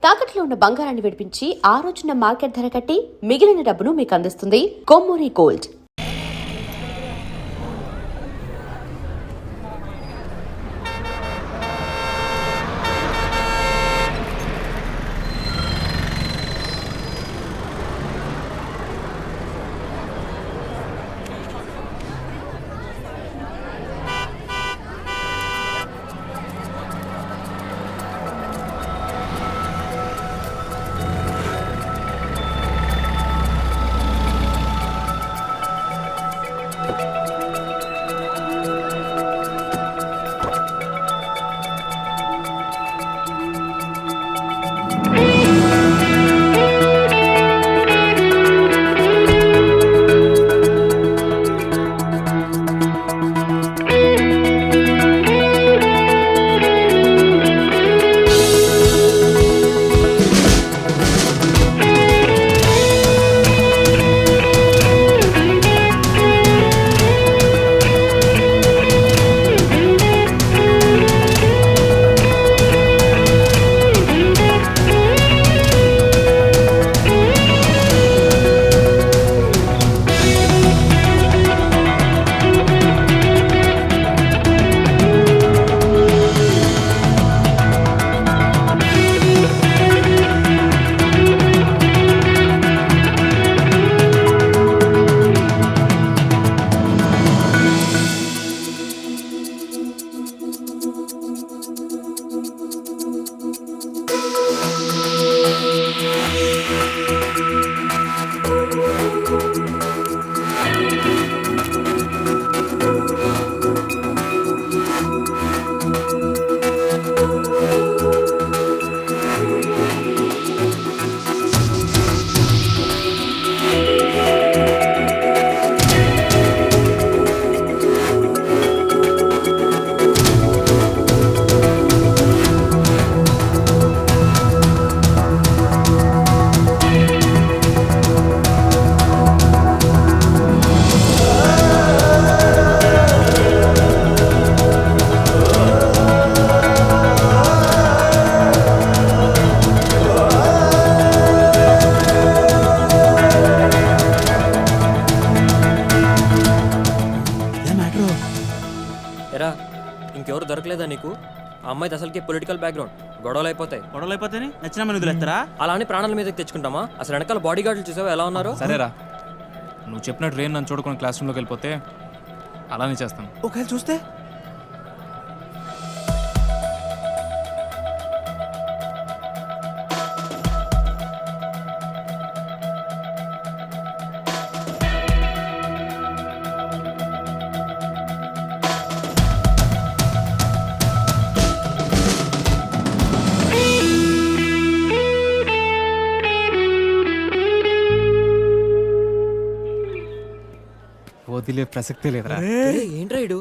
తాకట్లో ఉన్న బంగారాన్ని విడిపించి ఆ రోజున మార్కెట్ ధర కట్టి మిగిలిన డబ్బును మీకు అందిస్తుంది కొమ్మూరి గోల్డ్. ఎరా ఇంకెవరు దొరకలేదా నీకు? ఆ అమ్మాయిది అసలుకి పొలిటికల్ బ్యాక్గ్రౌండ్. గొడవలు అయిపోతే నచ్చిన మన వదిలేస్తారా? అలా అని ప్రాణాల మీదకి తెచ్చుకుంటామా? అసలు వెనకాల బాడీ గార్డులు చూసావా ఎలా ఉన్నారు? సరేరా, నువ్వు చెప్పినట్టు రేన్ నన్ను చూడకుండా క్లాస్ రూమ్లోకి వెళ్ళిపోతే అలానే చేస్తాను. ఒకవేళ చూస్తే వదిలే ప్రసక్తే లేదురా. ఏంట్రా ఇడు?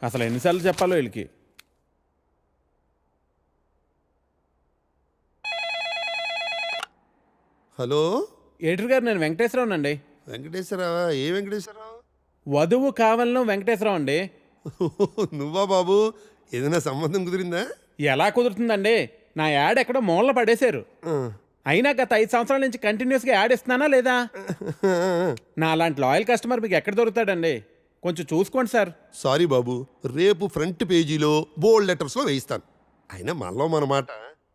అసలు ఎన్నిసార్లు చెప్పాలో వీళ్ళకి. హలో ఎడిటర్ గారు, నేను వెంకటేశ్వరరావు అండి. వెంకటేశ్వరరావా? ఏ వెంకటేశ్వరరావు? వధువు కావాలను వెంకటేశ్వరరావు అండి. నువ్వా బాబు? ఏదైనా సంబంధం కుదిరిందా? ఎలా కుదురుతుందండి? నా యాడ్ ఎక్కడో మూలన పడేశారు. అయినా గత 5 సంవత్సరాల నుంచి కంటిన్యూస్గా యాడ్ ఇస్తున్నానా లేదా? నా అలాంటి లాయల్ కస్టమర్ మీకు ఎక్కడ దొరుకుతాడండి? కొంచెం చూసుకోండి సార్. సారీ బాబు, రేపు ఫ్రంట్ పేజీలో బోల్డ్ లెటర్స్లో వేయిస్తాను. అయినా మనలో మన మాట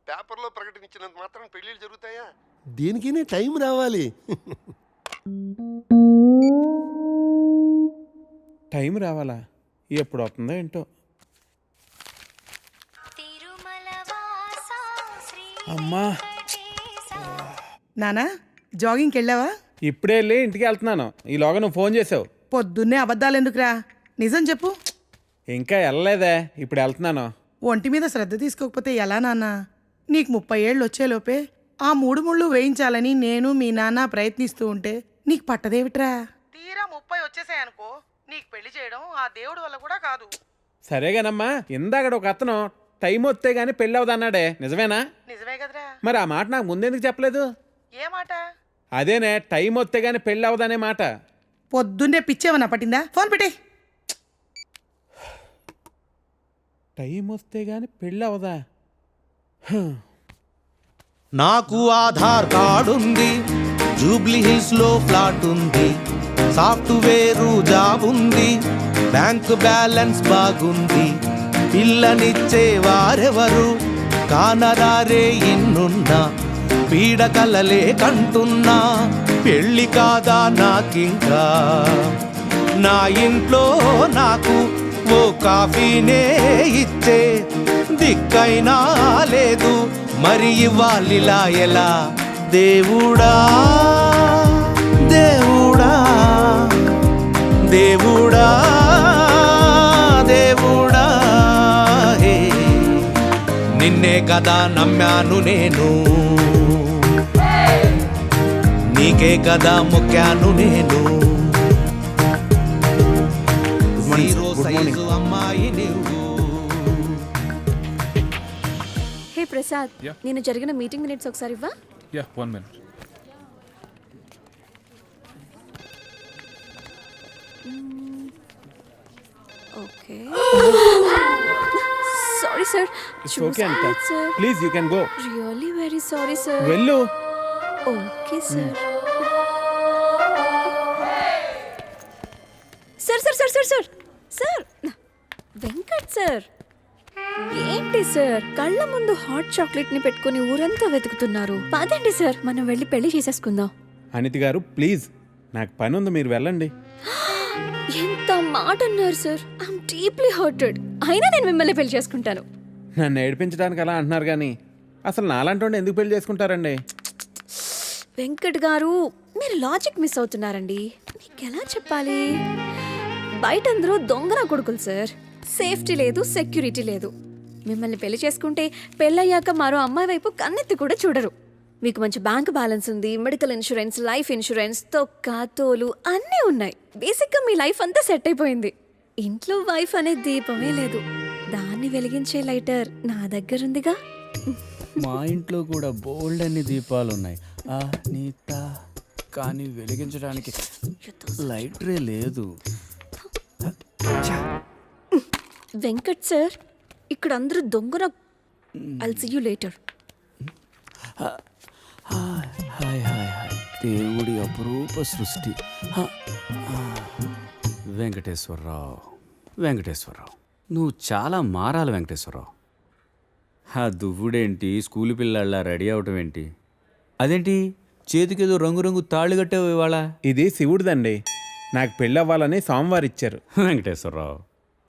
పేపర్లో ప్రకటించినంత మాత్రం పెళ్ళిళ్ళు జరుగుతాయా? దేనికైనా టైం రావాలి. టైం రావాలా? ఎప్పుడు అవుతుందో ఏంటో. అమ్మా, నానా జాగింగ్కి వెళ్ళావా? ఇప్పుడే వెళ్ళి ఇంటికి వెళ్తున్నాను. ఈలోగా నువ్వు ఫోన్ చేసావు. పొద్దున్నే అబద్ధాలు ఎందుకురా, నిజం చెప్పు. ఇంకా వెళ్ళలేదే, ఇప్పుడు వెళ్తున్నాను. ఒంటి మీద శ్రద్ధ తీసుకోకపోతే ఎలా నాన్నా? నీకు 30 ఏళ్ళు వచ్చేలోపే ఆ 3 ముళ్ళు వేయించాలని నేను మీ నాన్న ప్రయత్నిస్తూ ఉంటే నీకు పట్టదేవిట్రా? తీరా 30 వచ్చేసాయనుకో, నీకు పెళ్లి చేయడం ఆ దేవుడి వల్ల కూడా కాదు. సరేగానమ్మా, ఇందాక ఒక అతను టైం వస్తే గానీ పెళ్ళి అవదన్నాడే, నిజమేనా? నిజమే కదరా. మరి ఆ మాట నాకు ముందెందుకు చెప్పలేదు? ఏ మాట? అదేనే, టైం వస్తే గానీ పెళ్ళి అవదనే మాట. పొద్దున్నే పిచ్చేమన్నా పట్టిందా? ఫోన్ పెట్టే. టైం వస్తే గానీ పెళ్ళి అవదా? నాకు ఆధార్ కార్డు ఉంది, జూబ్లీ హిల్స్ లో ఫ్లాట్ ఉంది, సాఫ్ట్వేర్ జాబ్ ఉంది, బ్యాంక్ బ్యాలెన్స్ బాగుంది, పిల్లనిచ్చే వారెవరు కానరారే ఇన్నున్నా, పీడకలలే కంటున్నా, పెళ్ళి కాదా నాకింకా, నా ఇంట్లో నాకు ఓ కాఫీనే ఇచ్చే దిక్కైనా లేదు, మరి ఇవ్వాలిలా ఎలా? దేవుడా దేవుడా దేవుడా దేవుడా, హే నిన్నే కదా నమ్మాను నేను, నీకే కదా మొక్కాను నేను, జీరో సైజు అమ్మాయి నువ్వు. హే ప్రసాద్, Yeah. నేను జరిగిన మీటింగ్ మినిట్స్ ఒకసారి ఇవ్వా? Yeah 1 minute. Okay. Sorry sir. It's okay, Anita. Sir. Please, you can go. Really very sorry sir. వెళ్ళు. Okay sir. Sir sir sir sir sir sir Venkat sir, ఏంటి sir కళ్ళ ముందు హాట్ చాక్లెట్ ని పెట్టుకుని ఊరంతా వెతుకుతున్నారు? పదండి సార్, మనం వెళ్ళి పెళ్లి చేసేసుకుందాం. అనిత గారు ప్లీజ్, నాకు పని ఉంది, మీరు వెళ్ళండి. ఎంత మాట అన్నారు సార్. I'm deeply hurted. అయినా నేను మిమ్మల్ని పెళ్లి చేసుకుంటాను. నన్ను ఏడిపించడానికి అలా అంటున్నారు కానీ అసలు నాలంటోండి ఎందుకు పెళ్లి చేసుకుంటారండి? వెంకట్ గారు, మీరు లాజిక్ మిస్ అవుతున్నారండి. మీకు ఎలా చెప్పాలి? బయట అందరూ దొంగన కొడుకులు సార్. సేఫ్టీ లేదు, సెక్యూరిటీ లేదు. మిమ్మల్ని పెళ్లి చేసుకుంటే పెళ్ళయ్యాక మరో అమ్మాయి వైపు కన్నెత్తి కూడా చూడరు. మీకు మంచి బ్యాంక్ బ్యాలెన్స్ ఉంది, మెడికల్ ఇన్సూరెన్స్, లైఫ్ ఇన్సూరెన్స్, తొక్క తోలు అన్నీ ఉన్నాయి. బేసిక్గా మీ లైఫ్ అంతా సెట్ అయిపోయింది. ఇంట్లో వైఫ్ అనే దీపమే లేదు, దాన్ని వెలిగించే లైటర్ నా దగ్గరుందిగా. మా ఇంట్లో కూడా బోల్డ్ అన్ని దీపాలు ఉన్నాయి నీత, కానీ వెలిగించడానికి లైటరే లేదు. వెంకట్ సార్, ఇక్కడ అందరూ దొంగన. I'll see you later. Hi hi hi దేవుడి అపురూప సృష్టి. వెంకటేశ్వరరావు, వెంకటేశ్వరరావు, నువ్వు చాలా మారాలి వెంకటేశ్వరరావు. ఆ దువ్వుడేంటి, స్కూల్ పిల్లల్లా రెడీ అవటం ఏంటి? అదేంటి చేతికేదో రంగురంగు తాళ్ళు కట్టావు ఇవాళ? ఇది శివుడిదండి, నాకు పెళ్ళి అవ్వాలని స్వామివారు ఇచ్చారు. వెంకటేశ్వరరావు,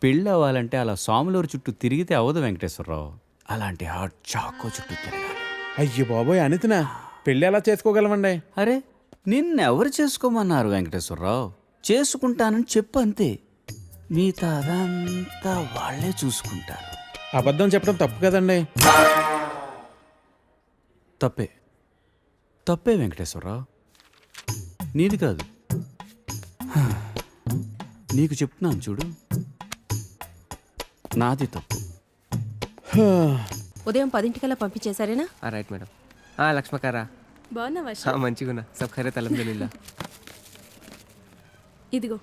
పెళ్ళి అవ్వాలంటే అలా స్వాములూరు చుట్టూ తిరిగితే అవ్వదు వెంకటేశ్వరరావు. అలాంటి హాట్ చాకో చుట్టూ తిరగాలి. అయ్యో బాబోయ్ అనితనా, పెళ్ళి ఎలా చేసుకోగలమండి? అరే నిన్నెవరు చేసుకోమన్నారు వెంకటేశ్వరరావు? చేసుకుంటానని చెప్పు అంతే, మిగతా అదంతా వాళ్ళే చూసుకుంటారు. అబద్ధం చెప్పడం తప్పు కదండి. తప్పే, తప్పే వెంకటేశ్వరరావు, నీది కాదు. నీకు చెప్తున్నాను చూడు, నాది తప్పు. ఉదయం 10 పంపించేశారేనా? Right madam. లక్ష్మకారా బాగున్నావా? మంచిగున్నా, సబ్ ఖైరత్ అల్హమ్దులిల్లా. ఇదిగో.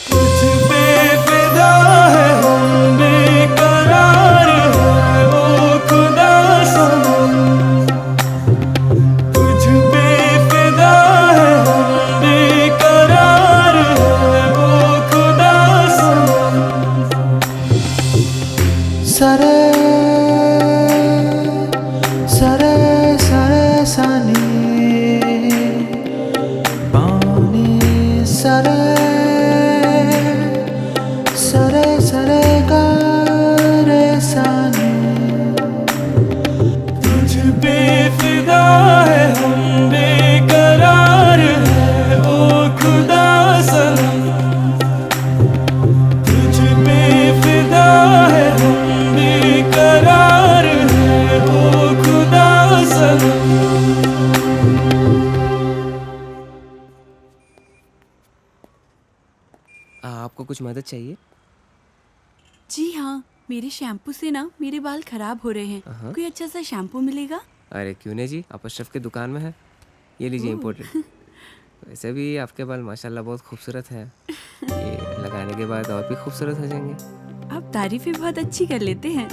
तुझ पे फिदा है, बेकरार कुछ मदद चाहिए? जी हाँ, मेरे शैम्पू से ना मेरे बाल खराब हो रहे हैं। कोई अच्छा सा शैम्पू मिलेगा? अरे क्यों नहीं जी, आप अशरफ के दुकान में है, ये लीजिए इम्पोर्टेड। वैसे भी आपके बाल माशाल्लाह बहुत खूबसूरत है, ये लगाने के बाद और भी खूबसूरत हो जाएंगे। आप तारीफें बहुत अच्छी कर लेते हैं।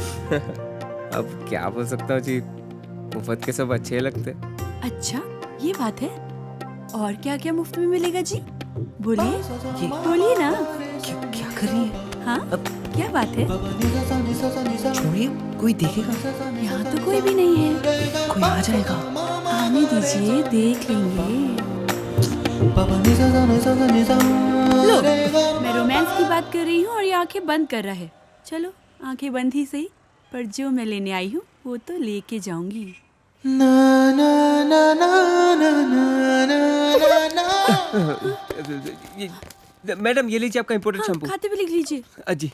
अब क्या बोल सकता हूँ जी, मुफ्त के सब अच्छे लगते। अच्छा, ये बात है। और क्या क्या मुफ्त में मिलेगा जी? बोलिए बोलिए ना। क्या कर रही है? हाँ, क्या बात है? छोड़िए, कोई देखेगा। यहाँ तो कोई भी नहीं है। कोई आ जाएगा। आने दीजिए, देख लेंगे। लो, मैं रोमांस की बात कर रही हूँ और ये आंखें बंद कर रहा है। चलो, आंखें बंद ही सही, पर जो मैं लेने आई हूँ वो तो लेके जाऊंगी। मैडम ये लीजिए आपका इम्पोर्टेड शैम्पू। खाते भी लिख लीजिए। అజ్జి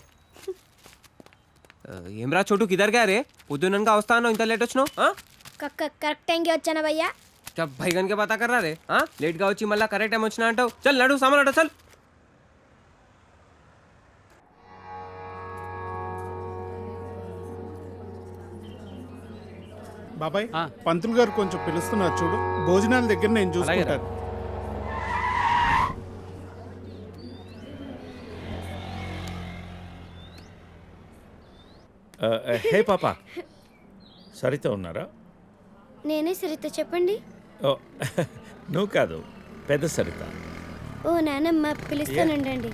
ఏమ్రా చోటు కిదర్ గా రే పొద్దుననగా వస్తాను ఇంత లేట్ వచ్చినావు కరెక్ట్ టైంకి వచ్చానా భయ్యా क्या भैगन के पता कर रहा रे लेट గా వచ్చి మళ్ళా కరెక్ట్ టైం వచ్చినా అంటావు చల్ నడు సామాన్ అట చల్ బాబాయ్, పంతులు గారు కొంచెం పిలుస్తున్నారు చూడు. భోజనాల దగ్గర నేను చూసుకుంటాను. హే పాప, సరిత ఉన్నారా? నేనే సరిత, చెప్పండి. ఓ నువ్వు కాదు, పెద్ద సరిత. ఓ నానమ్మ, పిలుస్తానండి.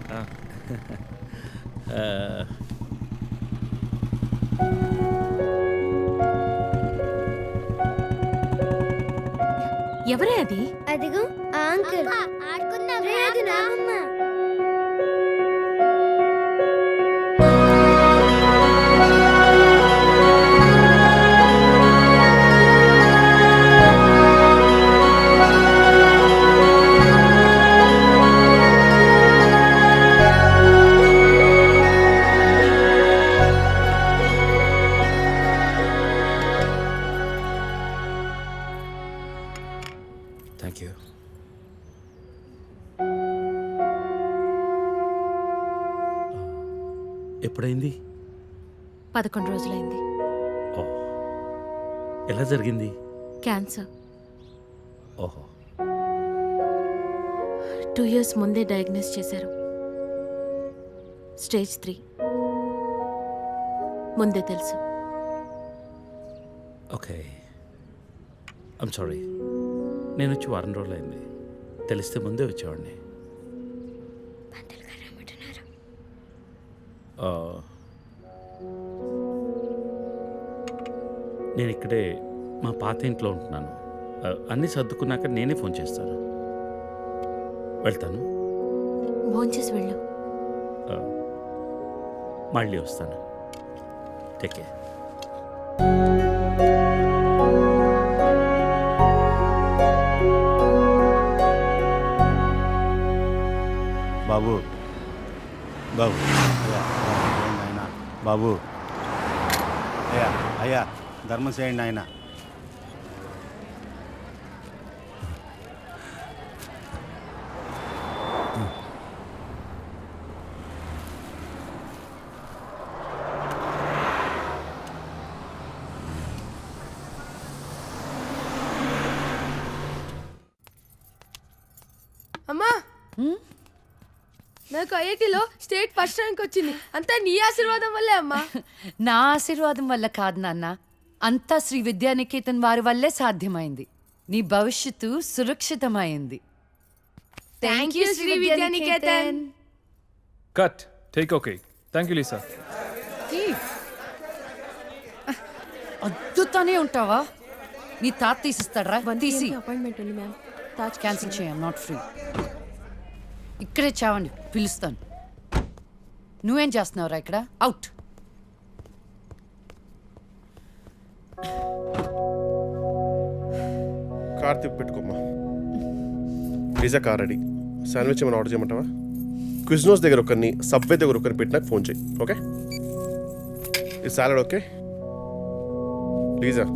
ఎవరే అది? అదిగో ఆ అంకుల్. రే, అది నానమ్మ. Thank you. ఎప్పుడైంది? 11 రోజులైంది. ఓ, ఎలా జరిగింది? క్యాన్సర్. ఓహో, 2 years ముందే డయాగ్నోస్ చేశారు. స్టేజ్ 3. ముందే తెలుసు. ఓకే. I'm sorry. నేను వచ్చి వారం రోజులైంది. తెలిస్తే ముందే వచ్చేవాడిని. నేను ఇక్కడే మా పాత ఇంట్లో ఉంటున్నాను. అన్నీ సర్దుకున్నాక నేనే ఫోన్ చేస్తాను. వెళ్తాను. భోంచేసి వెళ్ళు. మళ్ళీ వస్తాను. Take care. బాబు బాబు ఆయన బాబు అయ్యా అయ్యా ధర్మం చేయండి ఆయన. అమ్మా, నాకు ఐఐటిలో స్టేట్ ఫస్ట్ ర్యాంక్ వచ్చింది. అంతా నీ ఆశీర్వాదం వల్లే అమ్మా. నా ఆశీర్వాదం వల్ల కాదు నాన్న, అంతా శ్రీ విద్యానికేతన్ వారి వల్లే సాధ్యమైంది. నీ భవిష్యత్తు సురక్షితమైంది. Thank you Shri Vidyanikethan. Cut take okay. Thank you Lisa. అద్దుతానే ఉంటావా? నీ తాత తీసిస్తాడరా? తీసి అపాయింట్మెంట్ ఉంది మ్యామ్. క్యాన్సిల్ చేయం, నాట్ ఫ్రీ. ఇక్కడే చావండి, పిలుస్తాను. నువ్వేం చేస్తున్నావురా ఇక్కడ? అవుట్. కార్తీక్ పెట్టుకోమ్మా. Pizza car ready. శాండ్విచ్ ఏమైనా ఆర్డర్ చేయమంటావా? క్విజ్నోస్ దగ్గర ఒకరిని, సబ్వే దగ్గర ఒకరిని పెట్టి నాకు ఫోన్ చేయి. ఓకే? ఈ సాలడ్ ఓకే? ప్లీజా.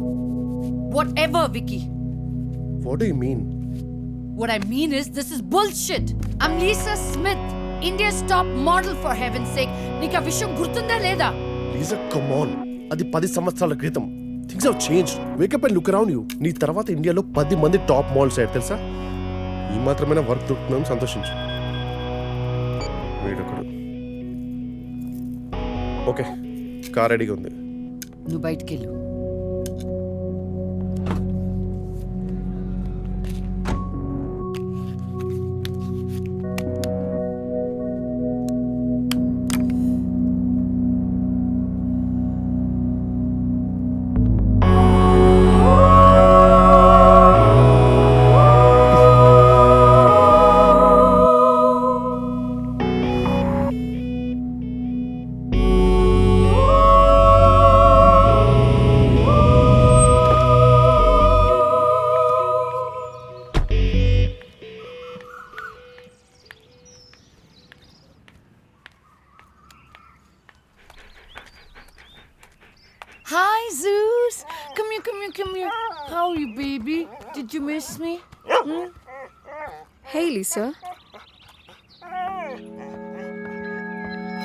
Whatever, Vicky. What do you mean? What I mean is, this is bullshit. I'm Lisa Smith. India's top model for haven sake. నీకు ఆ విషయం గుర్తుందా లేదా? లీజా కమ్ ఆన్, అది 10 సంవత్సరాల క్రితం. Things have changed. Wake up and look around you. నీ తర్వాత ఇండియాలో 10 మంది టాప్ మోడల్స్ అయ్యారు తెలుసా. ఈ మాత్రమైనా వర్క్ దొరుకుతున్నాం, సంతోషించు. వీడొకడు. ఓకే, కార్ రెడీగా ఉంది. నువ్వు బయటికి వెళ్ళు. Hi, Zeus. Come here. How are you, baby? Did you miss me? Hey, Lisa.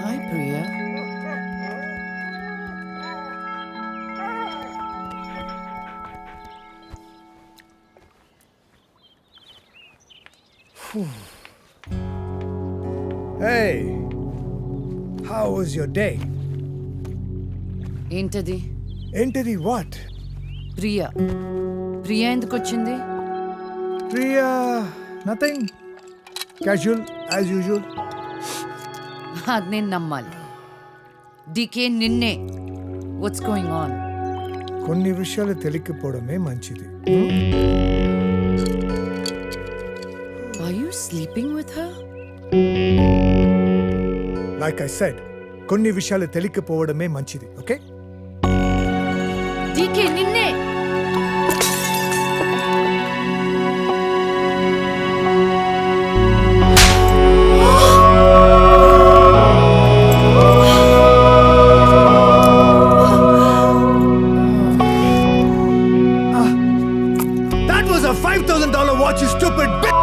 Hi, Priya. Hey, how was your day? ఏంటది? ఏంటిది what? ప్రియా ఎందుకు వచ్చింది? Priya, nothing. Casual as usual. అది నేను నమ్మాలి. డీకే నిన్నే. What's going on? కొన్ని విషయాలు తెలియకపోవడమే మంచిది. Are you sleeping with her? Like I said, కొన్ని విషయాలు తెలియకపోవడమే మంచిది, ఓకే? డీకే నిన్నే. That was a $5,000 watch, you stupid bitch!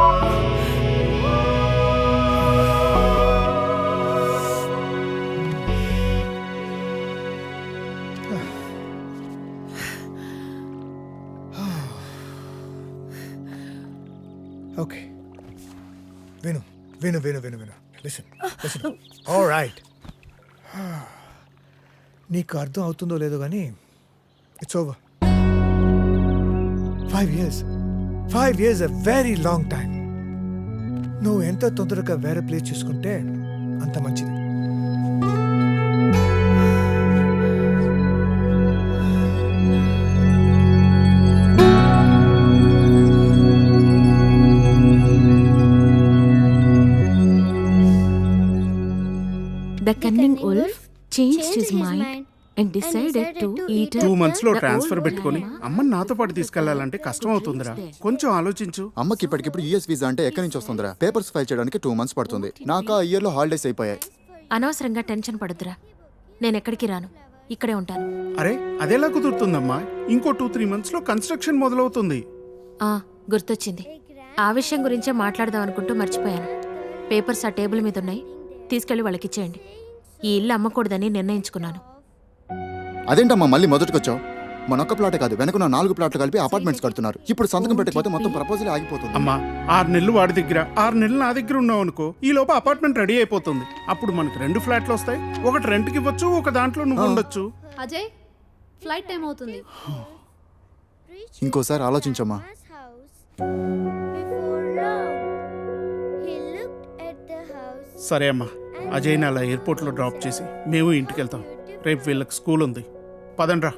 Okay. Vinu. Listen. All right. నీకు అర్థం అవుతుందో లేదో కానీ it's over. 5 years a very long time. నువ్వు ఎంత తొందరగా వేరే ప్లేస్ చూసుకుంటే అంత మంచిది. The cunning wolf changed his mind and decided to eat 2 months లో ట్రాన్స్ఫర్ పెట్టుకొని అమ్మని నాతో పాటు తీసుకెళ్లాలంటే కష్టం అవుతుందిరా. కొంచెం ఆలోచించు. అమ్మకి ఇప్పటికిప్పుడు యూఎస్ వీసా అంటే ఎక్కడి నుంచి వస్తుందిరా? పేపర్స్ ఫైల్ చేయడానికి 2 months పడుతుంది. నాకు ఆ ఇయర్ లో హాలిడేస్ అయిపోయాయి. అనవసరంగా టెన్షన్ పడొద్దురా. నేను ఎక్కడికి రాను, ఇక్కడే ఉంటాను. అరే అదెలా కుదురుతుందమ్మా? ఇంకో 2-3 months లో కన్స్ట్రక్షన్ మొదలవుతుంది. గుర్తొచ్చింది. ఆ విషయం గురించే మాట్లాడదాం అనుకుంటూ మర్చిపోయాను. పేపర్స్ ఆ టేబుల్ మీద ఉన్నాయి, తీసుకెళ్లి వాళ్ళకిచ్చేయండి. ఈ ఇల్లు అమ్మకూడదని నిర్ణయించుకున్నాను. అదేంటమ్మా మళ్ళీ మొదటికొచ్చావు? మనొక్క ప్లాటే కాదు, వెనక 4 ప్లాట్లు కలిపి అపార్ట్మెంట్స్ కడుతున్నారు. ఇప్పుడు సంతకం పెట్టకపోతే మొత్తం ప్రపోజల్ ఆగిపోతుంది. అమ్మా 6 నెలలు వాడి దగ్గర, 6 నెలలు నా దగ్గర ఉన్నావు అనుకో, ఈ లోపు అపార్ట్మెంట్ రెడీ అయిపోతుంది. అప్పుడు మనకు 2 ఫ్లాట్లు వస్తాయి. ఒకటి రెంట్కి ఇవ్వచ్చు, ఒక దాంట్లో నువ్వు ఉండొచ్చు. అజయ్, ఫ్లైట్ టైం అవుతుంది. ఇంకోసారి ఆలోచించమ్మా. సరే అమ్మా, అజయ్ని అలా ఎయిర్పోర్ట్లో డ్రాప్ చేసి మేము ఇంటికి వెళ్తాం. రేపు వీళ్ళకి స్కూల్ ఉంది. పదండ్రా.